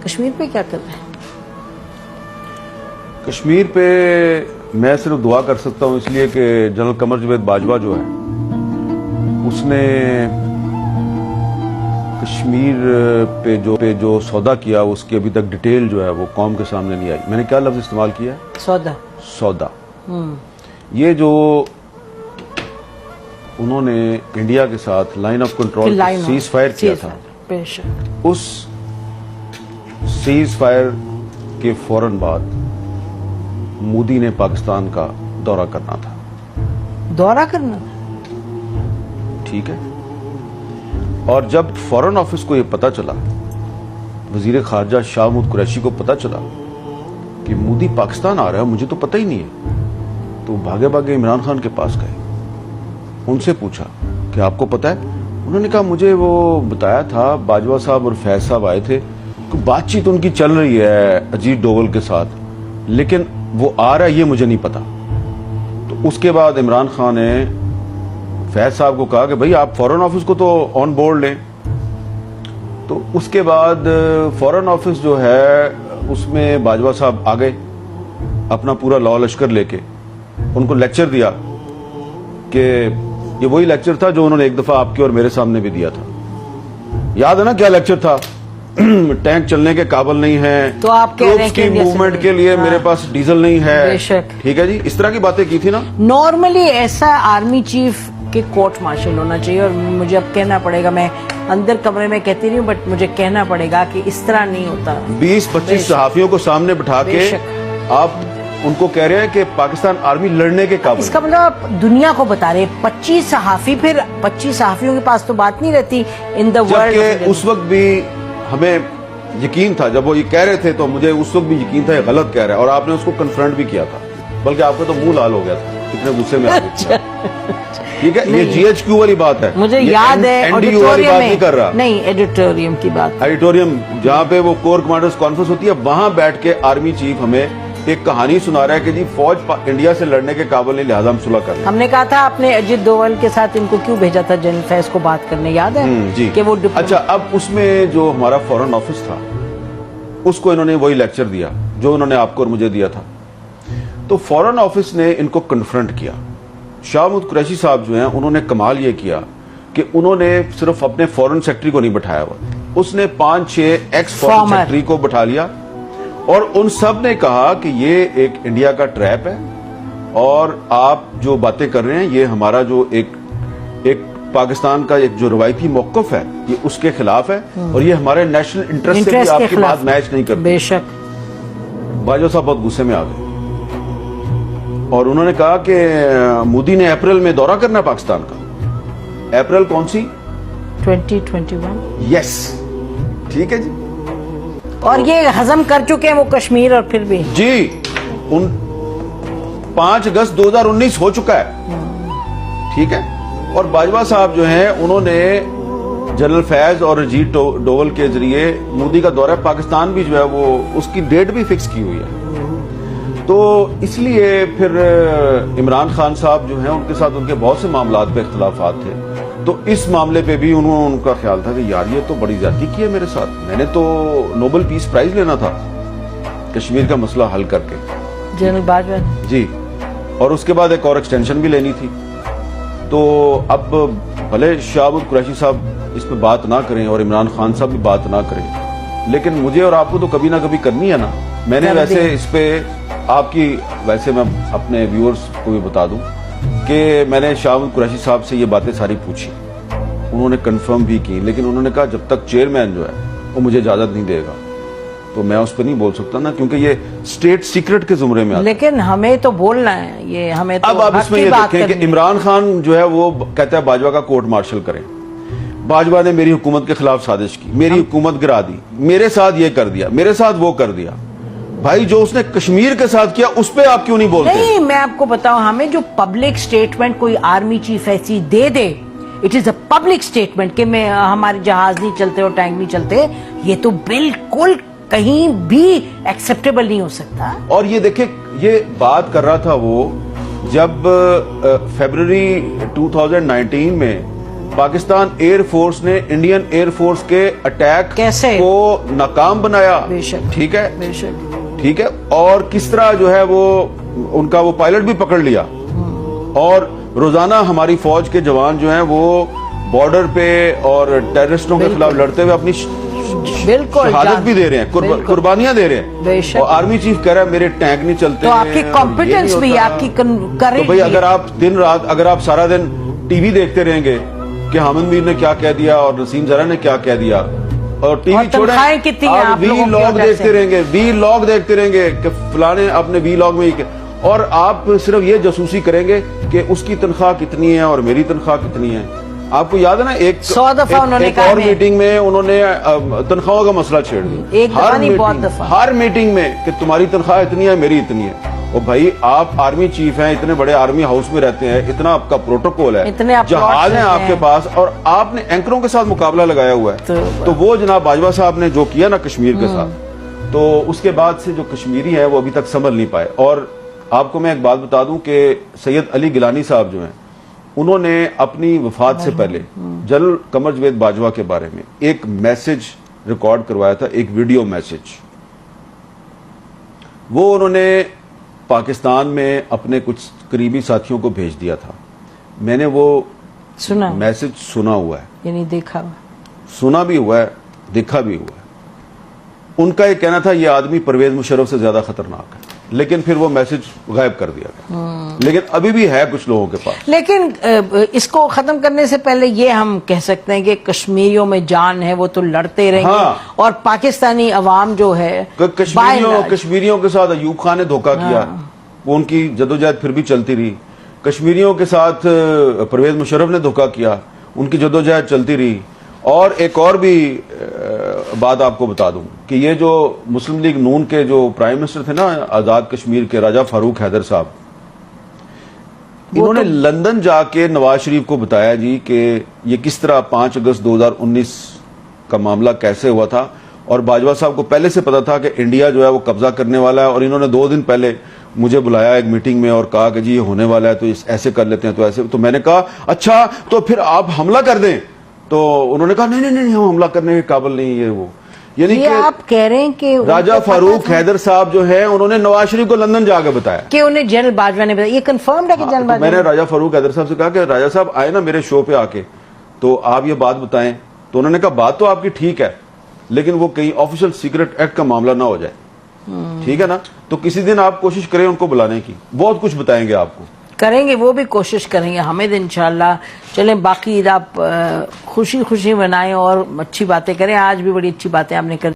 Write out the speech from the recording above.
कश्मीर पे क्या कर रहे हैं? कश्मीर पे मैं सिर्फ दुआ कर सकता हूं, इसलिए कि जनरल कमर जावेद बाजवा जो है उसने कश्मीर पे जो सौदा किया उसकी अभी तक डिटेल जो है वो कौम के सामने नहीं आई। मैंने क्या लफ्ज इस्तेमाल किया है? सौदा। ये जो उन्होंने इंडिया के साथ line of control cease fire किया था, उस सीज फायर के फौरन बाद मोदी ने पाकिस्तान का दौरा करना था। ठीक है। और जब फॉरेन ऑफिस को यह पता चला, वजीर खारजा शाह महमूद कुरैशी को पता चला कि मोदी पाकिस्तान आ रहा है, मुझे तो पता ही नहीं है, तो भागे भागे इमरान खान के पास गए, उनसे पूछा कि आपको पता है? उन्होंने कहा मुझे वो बताया था, बाजवा साहब और फैज साहब आए थे, तो बातचीत उनकी चल रही है अजीत डोवल के साथ, लेकिन वो आ रहा है ये मुझे नहीं पता। तो उसके बाद इमरान खान ने फैज साहब को कहा कि भाई आप फॉरेन ऑफिस को तो ऑन बोर्ड लें। तो उसके बाद फॉरेन ऑफिस जो है उसमें बाजवा साहब आ गए अपना पूरा लॉ लश्कर लेके, उनको लेक्चर दिया कि ये वही लेक्चर था जो उन्होंने एक दफा आपके और मेरे सामने भी दिया था। याद है ना क्या लेक्चर था? टैंक चलने के काबिल नहीं है, तो आप कह रहे हैं कि मूवमेंट के लिए मेरे पास डीजल नहीं है। ठीक है जी, इस तरह की बातें की थी ना। नॉर्मली ऐसा आर्मी चीफ के कोर्ट मार्शल होना चाहिए, और मुझे अब कहना पड़ेगा, मैं अंदर कमरे में कहती नहीं हूँ बट मुझे कहना पड़ेगा कि इस तरह नहीं होता। 20-25 सहाफियों को सामने बिठा के आप उनको कह रहे हैं कि पाकिस्तान आर्मी लड़ने के काबिल। इसका मतलब आप दुनिया को बता रहे 25 सहाफी, फिर 25 सहाफियों के पास तो बात नहीं रहती इन द वर्ल्ड। उस वक्त भी हमें यकीन था, जब वो ये कह रहे थे तो मुझे उस वक्त भी यकीन था ये गलत कह रहा है, और आपने उसको कन्फ्रंट भी किया था, बल्कि आपका तो मुंह लाल हो गया था, इतने गुस्से में आ गए थे। ठीक है, ये GHQ वाली बात है, मुझे याद है NDU वाली बात नहीं कर रहा, नहीं एडिटोरियम की बात। एडिटोरियम जहाँ पे वो कोर कमांडर्स कॉन्फ्रेंस होती है, वहां बैठ के आर्मी चीफ हमें एक कहानी सुना रहा है कि जी फौज इंडिया से लड़ने के काबिल नहीं, लिहाजा हम सुलह कर रहे हैं। हमने कहा था आपने अजीत डोवल के साथ इनको क्यों भेजा था जनरल फैज को बात करने, याद है? जी कि वो अच्छा, अब उसमें जो हमारा फॉरेन ऑफिस था उसको इन्होंने वही लेक्चर दिया जो उन्होंने आपको और मुझे दिया था। तो फॉरेन ऑफिस ने इनको कन्फ्रंट किया। शाह महमूद कुरैशी साहब जो हैं उन्होंने कमाल ये किया कि उन्होंने सिर्फ अपने फॉरेन सेक्रेटरी को नहीं बैठाया हुआ, उसने 5-6 एक्स फॉरेन सेक्रेटरी को बैठा लिया, और उन सब ने कहा कि ये एक इंडिया का ट्रैप है, और आप जो बातें कर रहे हैं ये हमारा जो एक पाकिस्तान का एक जो रवायती मौक़िफ़ है ये उसके खिलाफ है, और ये हमारे नेशनल इंटरेस्ट से भी आपकी बात मैच नहीं करती। बेशक बाजवा साहब बहुत गुस्से में आ गए, और उन्होंने कहा कि मोदी ने अप्रैल में दौरा करना है पाकिस्तान का। अप्रैल कौन सी? 2021। यस, ठीक है जी। और ये हजम कर चुके हैं वो कश्मीर, और फिर भी जी 5 अगस्त 2019 हो चुका है। ठीक है, और बाजवा साहब जो हैं उन्होंने जनरल फैज और अजीत डोवल के जरिए मोदी का दौरा पाकिस्तान भी जो है वो उसकी डेट भी फिक्स की हुई है। तो इसलिए फिर इमरान खान साहब जो हैं उनके साथ उनके बहुत से मामलात पे इख्तिलाफात थे, तो इस मामले पे भी उनका ख्याल था कि यार ये तो बड़ी ज्यादती की है मेरे साथ, मैंने तो नोबेल पीस प्राइज लेना था कश्मीर का मसला हल करके, जनरल बाजवा जी, और उसके बाद एक और एक्सटेंशन भी लेनी थी। तो अब भले शाह महमूद कुरैशी साहब इस पर बात ना करें और इमरान खान साहब भी बात ना करें, लेकिन मुझे और आपको तो कभी ना कभी करनी है ना। मैंने वैसे इस पे आपकी, वैसे मैं अपने व्यूअर्स को भी बता दूं कि मैंने शाह महमूद कुरैशी साहब से ये बातें सारी पूछी, उन्होंने कंफर्म भी की, लेकिन उन्होंने कहा जब तक चेयरमैन जो है वो मुझे इजाजत नहीं देगा तो मैं उस पर नहीं बोल सकता ना, क्योंकि ये स्टेट सीक्रेट के जुमरे में आता है। लेकिन हमें तो बोलना है, ये हमें तो अब आप इसमें ये देखें कि इमरान खान जो है वो कहता है बाजवा का कोर्ट मार्शल करें। बाजवा ने मेरी हुकूमत के खिलाफ साजिश की, मेरी हुकूमत गिरा दी, मेरे साथ ये कर दिया, मेरे साथ वो कर दिया। भाई जो उसने कश्मीर के साथ किया उस पर आप क्यों नहीं बोलते? नहीं, मैं आपको बताऊं, हमें जो पब्लिक स्टेटमेंट कोई आर्मी चीफ ऐसी दे दे, it is a public statement कि मैं हमारे जहाज नहीं चलते और टैंक नहीं चलते, ये तो बिल्कुल कहीं भी एक्सेप्टेबल नहीं हो सकता। और ये देखिए, ये बात कर रहा था वो जब फरवरी 2019 में पाकिस्तान एयर फोर्स ने इंडियन एयर फोर्स के अटैक कैसे को नाकाम बनाया, बेशक, ठीक है, बेशक, ठीक है, और किस तरह जो है वो उनका वो पायलट भी पकड़ लिया, और रोजाना हमारी फौज के जवान जो हैं वो बॉर्डर पे और टेररिस्टों के खिलाफ लड़ते हुए अपनी बिल्कुल शहादत भी दे रहे हैं, कुर्बानियां दे रहे हैं। बेशक। और आर्मी चीफ कह रहा है मेरे टैंक नहीं चलते, तो आपकी कॉम्पिटेंस भी, आपकी करेज, तो भाई अगर आप दिन रात, अगर आप सारा दिन टीवी देखते रहेंगे कि हामिद मीर ने क्या कह दिया और नसीम जरा ने क्या कह दिया, और टीवी छोड़े आप वी लॉग देखते रहेंगे, वी लॉग देखते रहेंगे कि फलाने अपने वी लॉग में, और आप सिर्फ ये जासूसी करेंगे कि उसकी तनख्वाह कितनी है और मेरी तनख्वाह कितनी है। आपको याद है ना, एक 100 दफा उन्होंने एक और मीटिंग में उन्होंने तनख्वाहों का मसला छेड़ दिया, एक दफा नहीं बहुत दफा, हर मीटिंग में कि तुम्हारी तनख्वाह इतनी है मेरी इतनी है। और भाई आप आर्मी चीफ हैं, इतने बड़े आर्मी हाउस में रहते हैं, इतना आपका प्रोटोकॉल है, जहाज है आपके पास, और आपने एंकरों के साथ मुकाबला लगाया हुआ है। तो वो जनाब बाजवा साहब ने जो किया ना कश्मीर के साथ, तो उसके बाद से जो कश्मीरी है वो अभी तक संभल नहीं पाए। और आपको मैं एक बात बता दूं कि सैयद अली गिलानी साहब जो हैं, उन्होंने अपनी वफात से पहले जनरल कमर जावेद बाजवा के बारे में एक मैसेज रिकॉर्ड करवाया था, एक वीडियो मैसेज। वो उन्होंने पाकिस्तान में अपने कुछ करीबी साथियों को भेज दिया था। मैंने वो सुना, मैसेज सुना हुआ है, यानी देखा हुआ, सुना भी हुआ है, देखा भी हुआ है। उनका ये कहना था ये आदमी परवेज मुशर्रफ से ज्यादा खतरनाक है, लेकिन फिर वो मैसेज गायब कर दिया गया। लेकिन अभी भी है कुछ लोगों के पास। लेकिन इसको खत्म करने से पहले ये हम कह सकते हैं कि कश्मीरियों में जान है, वो तो लड़ते रहेंगे। हाँ। और पाकिस्तानी अवाम जो है कश्मीरियों के साथ अयूब खान ने धोखा किया, वो उनकी जदोजहद फिर भी चलती रही। कश्मीरियों के साथ परवेज मुशर्रफ ने धोखा किया, उनकी जदोजहद चलती रही। और एक और भी बात आपको बता दूं कि ये जो मुस्लिम लीग नून के जो प्राइम मिनिस्टर थे ना आजाद कश्मीर के, राजा फारूक हैदर साहब, इन्होंने लंदन जाके नवाज शरीफ को बताया जी कि ये किस तरह 5 अगस्त 2019 का मामला कैसे हुआ था। और बाजवा साहब को पहले से पता था कि इंडिया जो है वो कब्जा करने वाला है, और इन्होंने 2 दिन पहले मुझे बुलाया एक मीटिंग में और कहा कि जी ये होने वाला है, तो ऐसे कर लेते हैं, तो ऐसे। तो मैंने कहा अच्छा तो फिर आप हमला कर दें। तो उन्होंने कहा नहीं नहीं नहीं, हम हमला करने के काबिल नहीं है वो। यानी कि आप कह रहे हैं कि राजा फारूक हैदर साहब जो है उन्होंने नवाज शरीफ को लंदन जाकर बताया कि उन्हें जनरल बाजवा ने बताया। ये कंफर्म है कि जनरल बाजवा? मैंने राजा फारूक हैदर साहब से कहा कि राजा साहब आए ना मेरे शो पे आके, तो आप ये बात बताएं। तो उन्होंने कहा बात तो आपकी ठीक है, लेकिन वो कहीं ऑफिशियल सीक्रेट एक्ट का मामला ना हो जाए, ठीक है ना। तो किसी दिन आप कोशिश करें उनको बुलाने की, बहुत कुछ बताएंगे आपको, करेंगे, वो भी कोशिश करेंगे हमें इंशाल्लाह। चलें, बाकी आप खुशी खुशी मनाएं और अच्छी बातें करें। आज भी बड़ी अच्छी बातें आपने कर